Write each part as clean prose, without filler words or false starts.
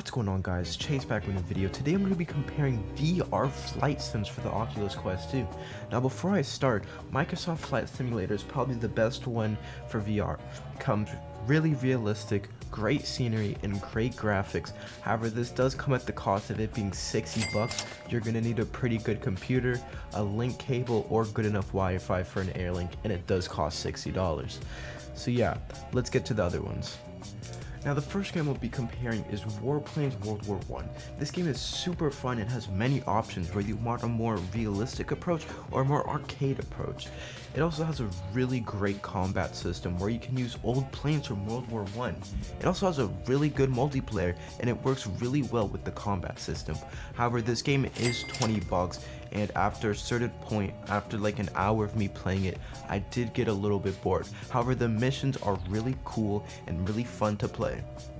What's going on, guys? Chase back with a video. Today I'm going to be comparing VR flight sims for the Oculus Quest 2. Now before I start, Microsoft Flight Simulator is probably the best one for VR. It comes really realistic, great scenery, and great graphics. However, this does come at the cost of it being $60. You're going to need a pretty good computer, a link cable, or good enough Wi-Fi for an Airlink, and it does cost $60. So yeah, let's get to the other ones. Now the first game we'll be comparing is Warplanes World War I. This game is super fun and has many options whether you want a more realistic approach or a more arcade approach. It also has a really great combat system where you can use old planes from World War I. It also has a really good multiplayer and it works really well with the combat system. However, this game is $20 and after a certain point, after like an hour of me playing it, I did get a little bit bored. However, the missions are really cool and really fun to play.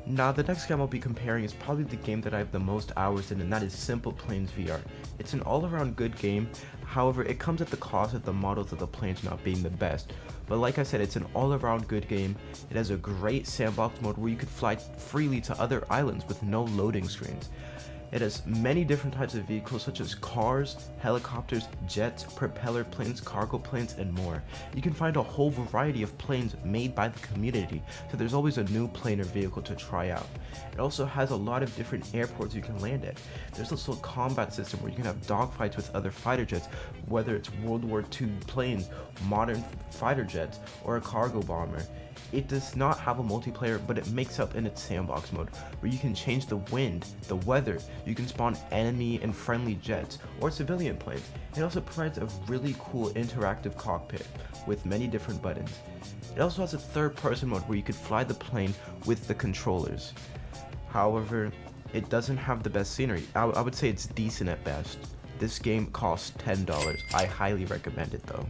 Now the next game I'll be comparing is probably the game that I have the most hours in, and that is Simple Planes VR. It's an all-around good game, however it comes at the cost of the models of the planes not being the best. But like I said, it's an all-around good game. It has a great sandbox mode where you could fly freely to other islands with no loading screens. It has many different types of vehicles such as cars, helicopters, jets, propeller planes, cargo planes, and more. You can find a whole variety of planes made by the community, so there's always a new plane or vehicle to try out. It also has a lot of different airports you can land at. There's also a combat system where you can have dogfights with other fighter jets, whether it's World War II planes, modern fighter jets, or a cargo bomber. It does not have a multiplayer, but it makes up in its sandbox mode, where you can change the wind, the weather, you can spawn enemy and friendly jets, or civilian planes. It also provides a really cool interactive cockpit, with many different buttons. It also has a third-person mode where you could fly the plane with the controllers. However, it doesn't have the best scenery. I would say it's decent at best. This game costs $10. I highly recommend it though.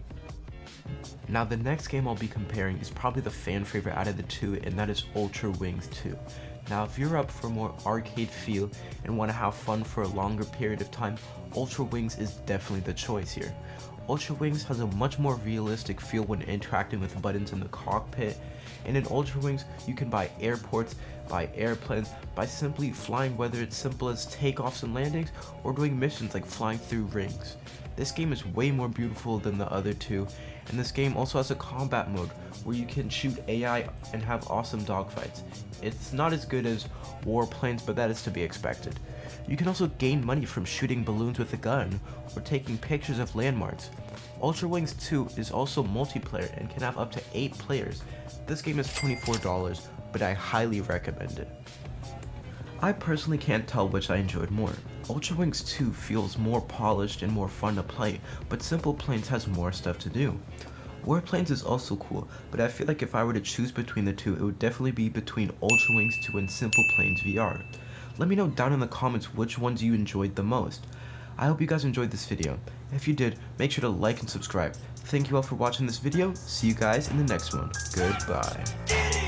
Now the next game I'll be comparing is probably the fan favorite out of the two, and that is Ultra Wings 2. Now if you're up for a more arcade feel and want to have fun for a longer period of time, Ultra Wings is definitely the choice here. Ultra Wings has a much more realistic feel when interacting with buttons in the cockpit, and in Ultra Wings you can buy airports, buy airplanes, by simply flying, whether it's simple as takeoffs and landings or doing missions like flying through rings. This game is way more beautiful than the other two, and this game also has a combat mode where you can shoot AI and have awesome dogfights. It's not as good as Warplanes, but that is to be expected. You can also gain money from shooting balloons with a gun or taking pictures of landmarks. Ultra Wings 2 is also multiplayer and can have up to 8 players. This game is $24, but I highly recommend it. I personally can't tell which I enjoyed more. Ultra Wings 2 feels more polished and more fun to play, but Simple Planes has more stuff to do. Warplanes is also cool, but I feel like if I were to choose between the two, it would definitely be between Ultra Wings 2 and Simple Planes VR. Let me know down in the comments which ones you enjoyed the most. I hope you guys enjoyed this video. If you did, make sure to like and subscribe. Thank you all for watching this video. See you guys in the next one. Goodbye.